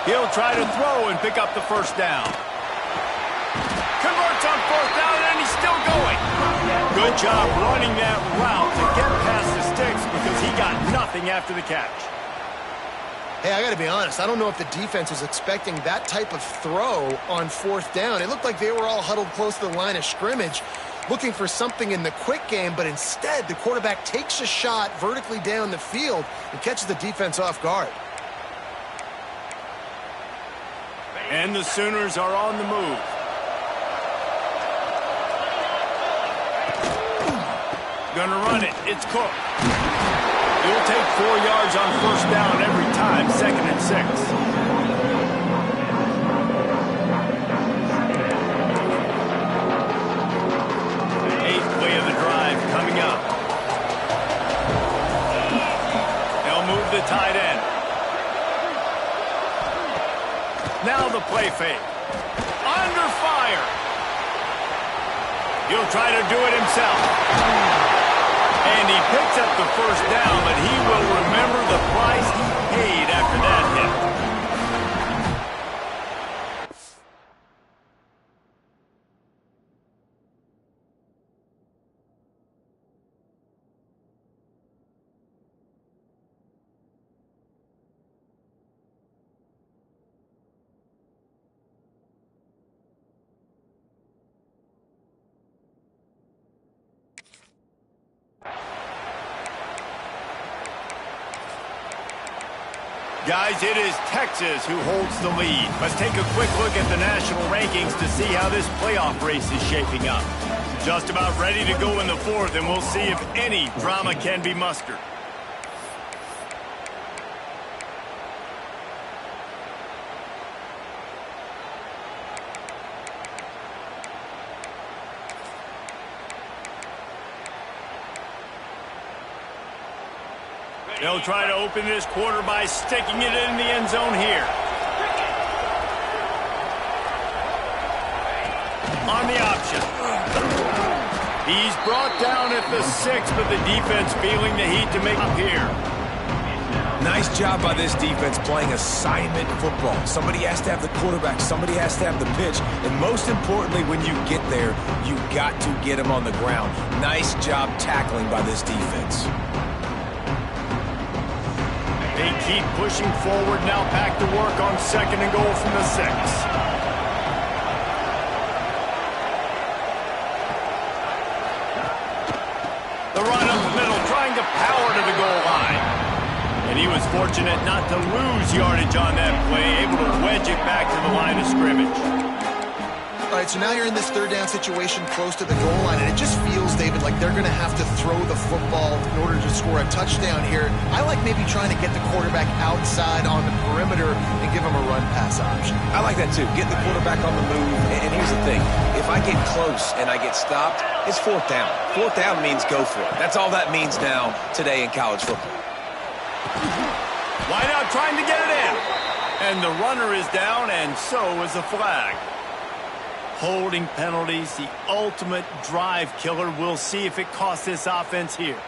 He'll try to throw and pick up the first down. Converts on fourth down, and he's still going. Good job running that route to get past the sticks because he got nothing after the catch. Hey, I got to be honest. I don't know if the defense was expecting that type of throw on fourth down. It looked like they were all huddled close to the line of scrimmage, looking for something in the quick game, but instead the quarterback takes a shot vertically down the field and catches the defense off guard. And the Sooners are on the move. Gonna run it. It's Cook. He'll take 4 yards on first down every time. 2nd and 6. Eighth play of the drive coming up. They'll move the tight end. Now the play fake. Under fire. He'll try to do it himself. And he picks up the first down, but he will remember the price he paid after that hit. Guys, it is Texas who holds the lead. Let's take a quick look at the national rankings to see how this playoff race is shaping up. Just about ready to go in the 4th, and we'll see if any drama can be mustered. They'll try to open this quarter by sticking it in the end zone here. On the option. He's brought down at the 6, but the defense feeling the heat to make up here. Nice job by this defense playing assignment football. Somebody has to have the quarterback. Somebody has to have the pitch. And most importantly, when you get there, you got to get him on the ground. Nice job tackling by this defense. They keep pushing forward, now back to work on 2nd and goal from the 6. The run up the middle, trying to power to the goal line. And he was fortunate not to lose yardage on that play, able to wedge it back to the line of scrimmage. All right, so now you're in this 3rd down situation close to the goal line, and it just feels, David, like they're going to have to throw the football in order to score a touchdown here. I like maybe trying to get the quarterback outside on the perimeter and give him a run-pass option. I like that, too. Get the quarterback on the move. And here's the thing. If I get close and I get stopped, it's 4th down. 4th down means go for it. That's all that means now today in college football. Wide out trying to get it in. And the runner is down, and so is the flag. Holding penalties, the ultimate drive killer. We'll see if it costs this offense here.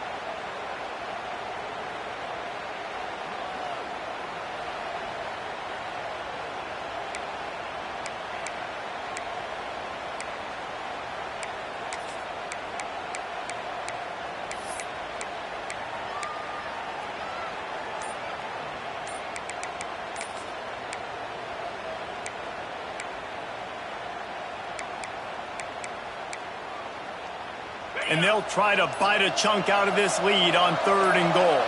And they'll try to bite a chunk out of this lead on 3rd and goal.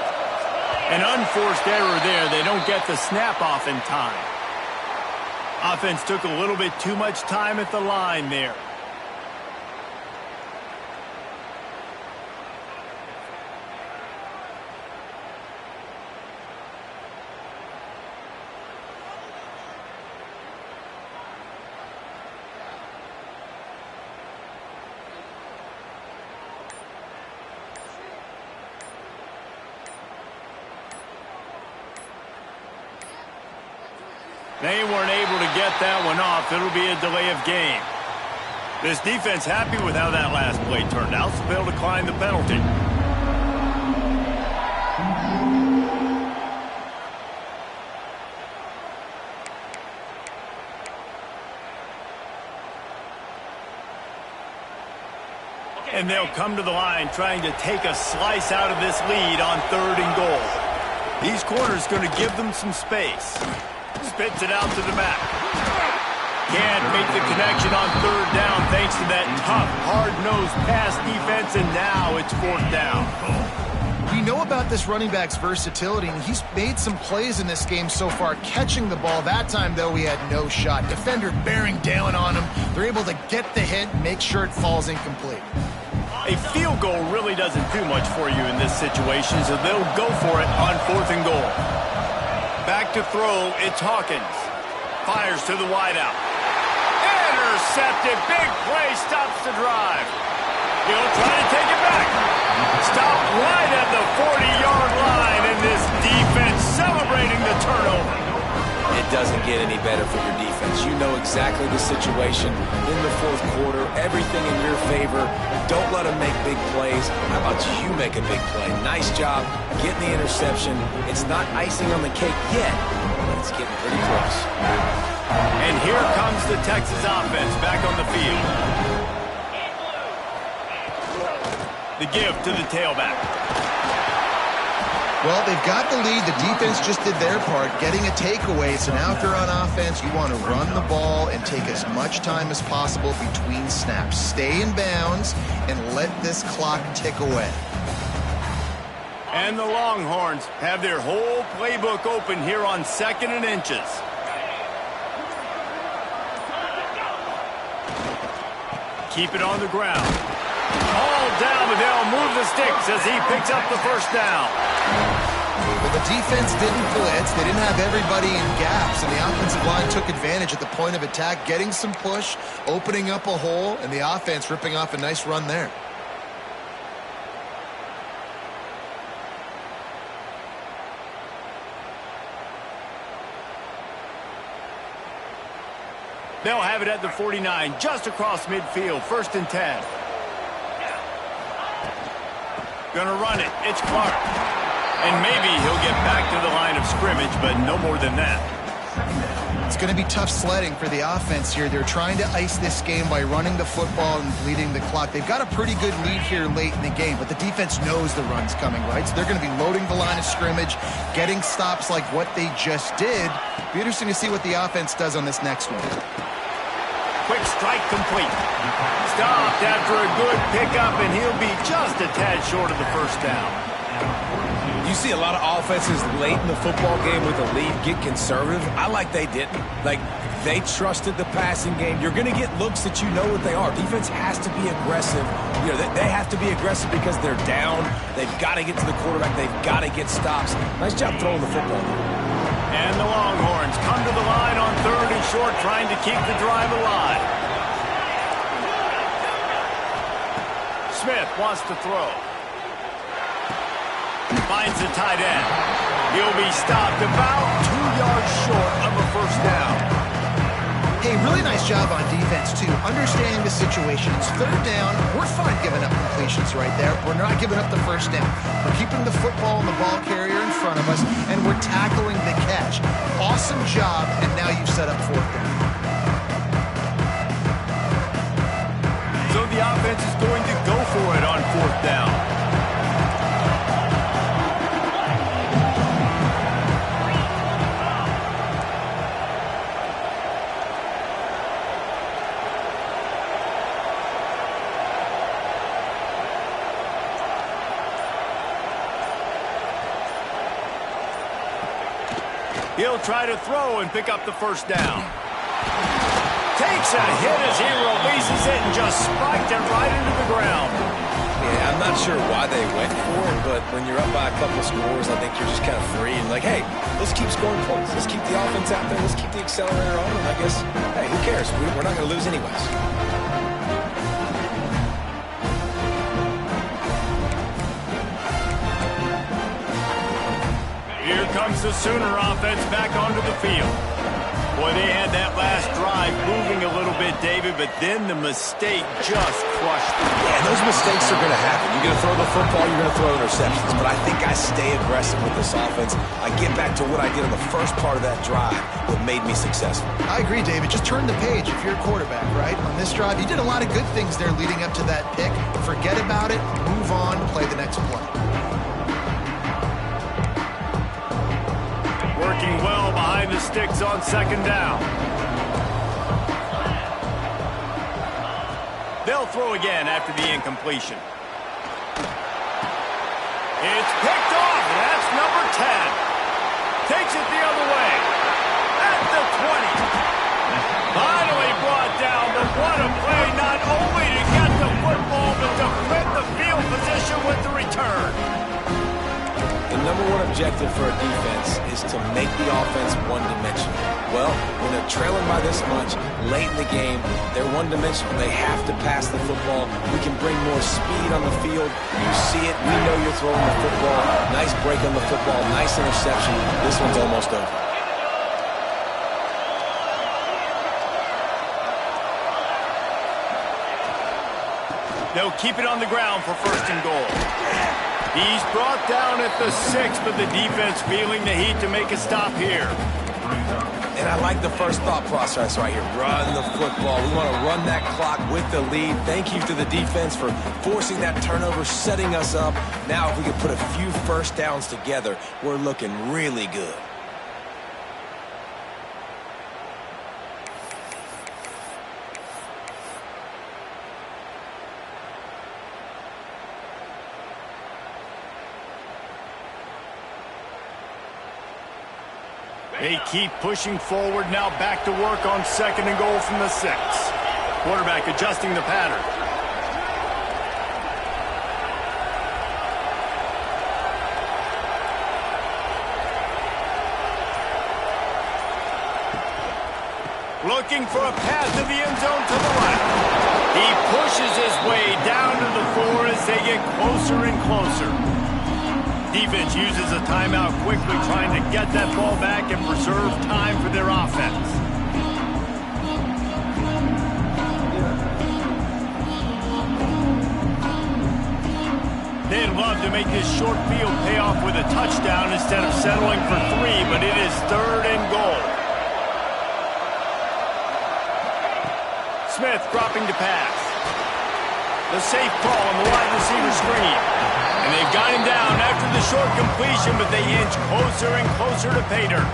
An unforced error there. They don't get the snap off in time. Offense took a little bit too much time at the line there. They weren't able to get that one off. It'll be a delay of game. This defense happy with how that last play turned out, so they'll decline the penalty. And they'll come to the line trying to take a slice out of this lead on 3rd and goal. These corners going to give them some space. Spits it out to the back. Can't make the connection on 3rd down thanks to that tough, hard-nosed pass defense, and now it's 4th down. We know about this running back's versatility, and he's made some plays in this game so far, catching the ball. That time, though, he had no shot. Defender bearing down on him. They're able to get the hit, make sure it falls incomplete. A field goal really doesn't do much for you in this situation, so they'll go for it on 4th and goal. Back to throw, it's Hawkins. Fires to the wideout. Intercepted. Big play stops the drive. He'll try to take it back. Stop right at the 40-yard line, and this defense celebrating the turnover. It doesn't get any better for your defense. You know exactly the situation in the 4th quarter. Everything in your favor. Don't let them make big plays. How about you make a big play? Nice job getting the interception. It's not icing on the cake yet, but it's getting pretty close. And here comes the Texas offense back on the field. The give to the tailback. Well, they've got the lead. The defense just did their part, getting a takeaway. So now if they're on offense, you want to run the ball and take as much time as possible between snaps. Stay in bounds and let this clock tick away. And the Longhorns have their whole playbook open here on 2nd and inches. Keep it on the ground. All down, but they'll move the sticks as he picks up the first down. Well, the defense didn't blitz. They didn't have everybody in gaps, and the offensive line took advantage at the point of attack, getting some push, opening up a hole, and the offense ripping off a nice run there. They'll have it at the 49, just across midfield, 1st and 10. Gonna run it. It's Clark. And maybe he'll get back to the line of scrimmage, but no more than that. It's going to be tough sledding for the offense here. They're trying to ice this game by running the football and bleeding the clock. They've got a pretty good lead here late in the game, but the defense knows the run's coming, right? So they're going to be loading the line of scrimmage, getting stops like what they just did. Be interesting to see what the offense does on this next one. Quick strike complete. Stopped after a good pickup, and he'll be just a tad short of the first down. You see a lot of offenses late in the football game with a lead get conservative. I like they didn't. Like, they trusted the passing game. You're going to get looks that you know what they are. Defense has to be aggressive. You know, they have to be aggressive because they're down. They've got to get to the quarterback. They've got to get stops. Nice job throwing the football. And the Longhorns come to the line on 3rd and short, trying to keep the drive alive. Smith wants to throw. Finds the tight end. He'll be stopped about 2 yards short of a first down. Hey, really nice job on defense, too. Understanding the situation. It's 3rd down. We're fine giving up completions right there. We're not giving up the first down. We're keeping the football and the ball carrier in front of us, and we're tackling the catch. Awesome job, and now you've set up 4th down. So the offense is going to go for it on 4th down. He'll try to throw and pick up the first down. Takes a hit as he releases it and just spiked it right into the ground. Yeah, I'm not sure why they went for it, but when you're up by a couple scores, I think you're just kind of free and like, hey, let's keep scoring points. Let's keep the offense out there. Let's keep the accelerator on. And I guess, hey, who cares? We're not going to lose anyways. Here comes the Sooner offense back onto the field. Boy, they had that last drive moving a little bit, David, but then the mistake just crushed them. Yeah, those mistakes are going to happen. You're going to throw the football, you're going to throw interceptions. But I think I stay aggressive with this offense. I get back to what I did on the first part of that drive that made me successful. I agree, David. Just turn the page if you're a quarterback, right? On this drive, you did a lot of good things there leading up to that pick. Forget about it, move on, play the next play. Working well behind the sticks on 2nd down. They'll throw again after the incompletion. It's picked off, and that's number 10. Takes it the other way. At the 20. Finally brought down, but what a play, not only to get the football, but to flip the objective for a defense is to make the offense one-dimensional. Well, when they're trailing by this much, late in the game, they're one-dimensional. They have to pass the football. We can bring more speed on the field. You see it. We know you're throwing the football. Nice break on the football. Nice interception. This one's almost over. They'll keep it on the ground for 1st and goal. He's brought down at the 6, but the defense feeling the heat to make a stop here. And I like the first thought process right here. Run the football. We want to run that clock with the lead. Thank you to the defense for forcing that turnover, setting us up. Now if we can put a few first downs together, we're looking really good. They keep pushing forward, now back to work on 2nd and goal from the 6. Quarterback adjusting the pattern. Looking for a pass to the end zone to the left. He pushes his way down to the 4 as they get closer and closer. Defense uses a timeout quickly, trying to get that ball back and preserve time for their offense. They'd love to make this short field pay off with a touchdown instead of settling for 3, but it is 3rd and goal. Smith dropping to pass. The safe call on the wide receiver screen. And they've got him down after the short completion, but they inch closer and closer to pay dirt.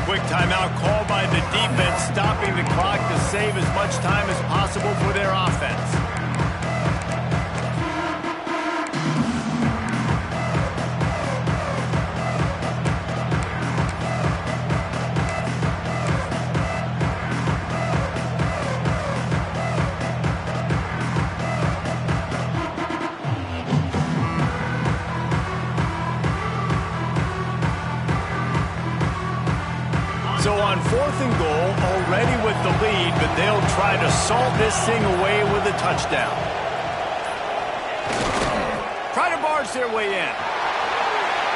Quick timeout called by the defense, stopping the clock to save as much time as possible for their offense. So on 4th and goal, already with the lead, but they'll try to salt this thing away with a touchdown. Try to barge their way in.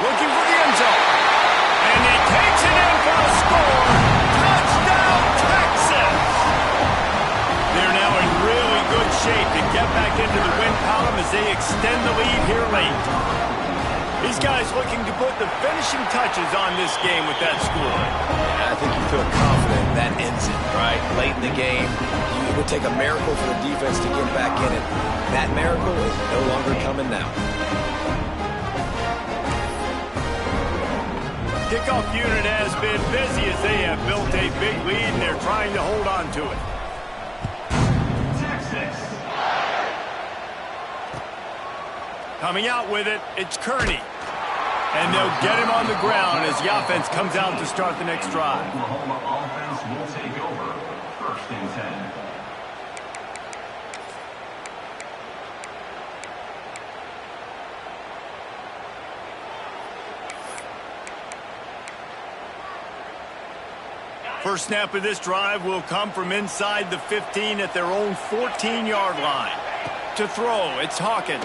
Looking for the end zone. And he takes it in for a score. Touchdown, Texas! They're now in really good shape to get back into the win column as they extend the lead here late. These guys looking to put the finishing touches on this game with that score. I think you feel confident that ends it, right? Late in the game, it would take a miracle for the defense to get back in it. That miracle is no longer coming now. Kickoff unit has been busy as they have built a big lead and they're trying to hold on to it. Coming out with it, it's Kearney. And they'll get him on the ground as the offense comes out to start the next drive. Oklahoma offense will take over 1st and 10. First snap of this drive will come from inside the 15 at their own 14-yard line. To throw, it's Hawkins.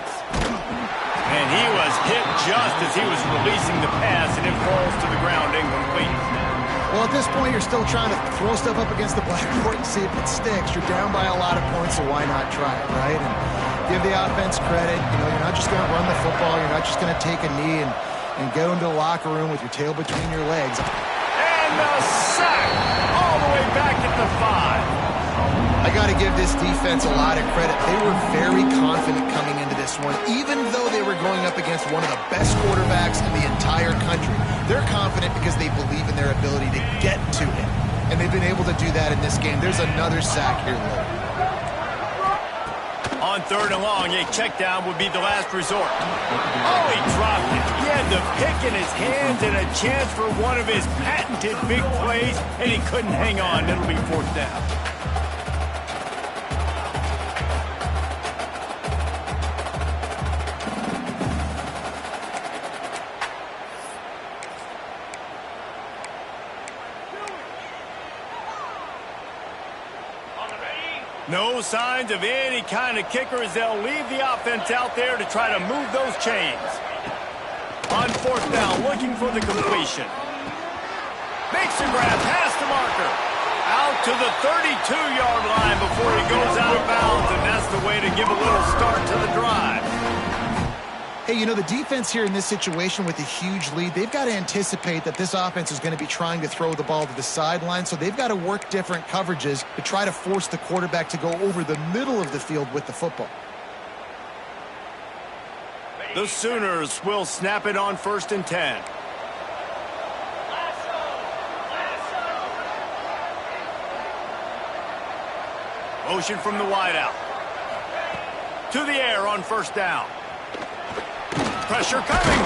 And he was hit just as he was releasing the pass, and it falls to the ground incomplete. Well, at this point, you're still trying to throw stuff up against the blackboard and see if it sticks. You're down by a lot of points, so why not try it, right? And give the offense credit. You know, you're not just going to run the football. You're not just going to take a knee and go into the locker room with your tail between your legs. And the sack all the way back at the 5. I got to give this defense a lot of credit. They were very confident coming into this one, even though they were going up against one of the best quarterbacks in the entire country. They're confident because they believe in their ability to get to him, and they've been able to do that in this game. There's another sack here later. On 3rd and long, a check down would be the last resort. Oh, he dropped it. He had the pick in his hands and a chance for one of his patented big plays, and he couldn't hang on. It'll be 4th down. No signs of any kind of kicker as they'll leave the offense out there to try to move those chains. On fourth down, looking for the completion. Makes the grab past the marker. Out to the 32-yard line before he goes out of bounds, and that's the way to give a little start to the drive. Hey, you know, the defense here in this situation with a huge lead, they've got to anticipate that this offense is going to be trying to throw the ball to the sideline, so they've got to work different coverages to try to force the quarterback to go over the middle of the field with the football. The Sooners will snap it on 1st and 10. Motion from the wideout. To the air on 1st down. Pressure coming.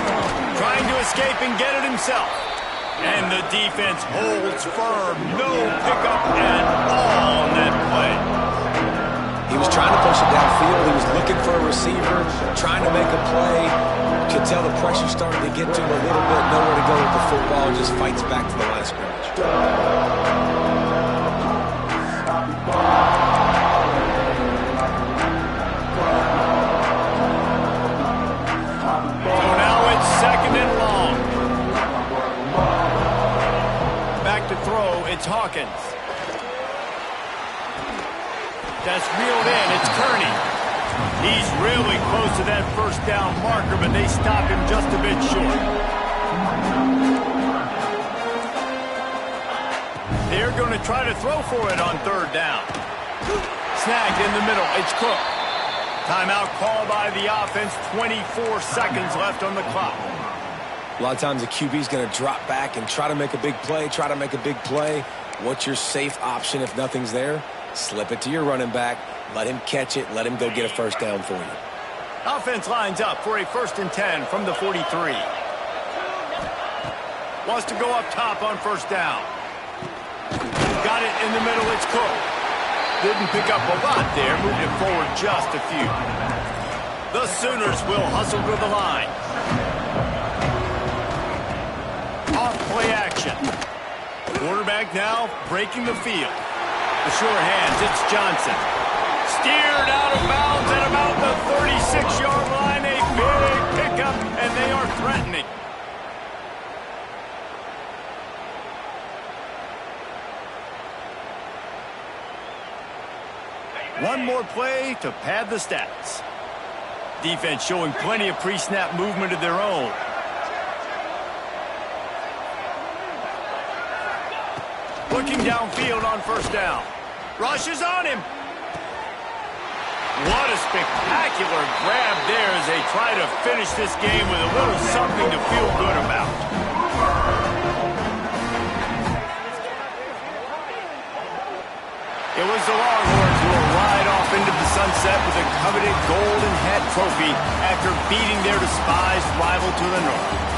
Trying to escape and get it himself. And the defense holds firm. No pickup at all on that play. He was trying to push it downfield. He was looking for a receiver, trying to make a play. Could tell the pressure started to get to him a little bit. Nowhere to go with the football. Just fights back to the line of scrimmage. So now it's 2nd and long. Back to throw, it's Hawkins. That's reeled in, it's Kearney. He's really close to that 1st down marker, but they stop him just a bit short. They're going to try to throw for it on 3rd down. Snagged in the middle, it's Cook. Timeout called by the offense, 24 seconds left on the clock. A lot of times the QB's going to drop back and try to make a big play, What's your safe option if nothing's there? Slip it to your running back, let him catch it, let him go get a 1st down for you. Offense lines up for a 1st and 10 from the 43. Wants to go up top on 1st down. Got it in the middle, it's Cook. Didn't pick up a lot there, moved it forward just a few. The Sooners will hustle to the line. Off play action. Quarterback now breaking the field. The sure hands, it's Johnson. Steered out of bounds at about the 36-yard line. A big pickup, and they are threatening. One more play to pad the stats. Defense showing plenty of pre-snap movement of their own. Looking downfield on 1st down. Rush is on him. What a spectacular grab there as they try to finish this game with a little something to feel good about. It was the Longhorns who will ride off into the sunset with a coveted Golden Hat trophy after beating their despised rival to the north.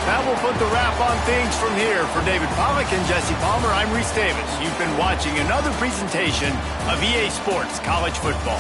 That will put the wrap on things from here. For David Pollack and Jesse Palmer, I'm Reese Davis. You've been watching another presentation of EA Sports College Football.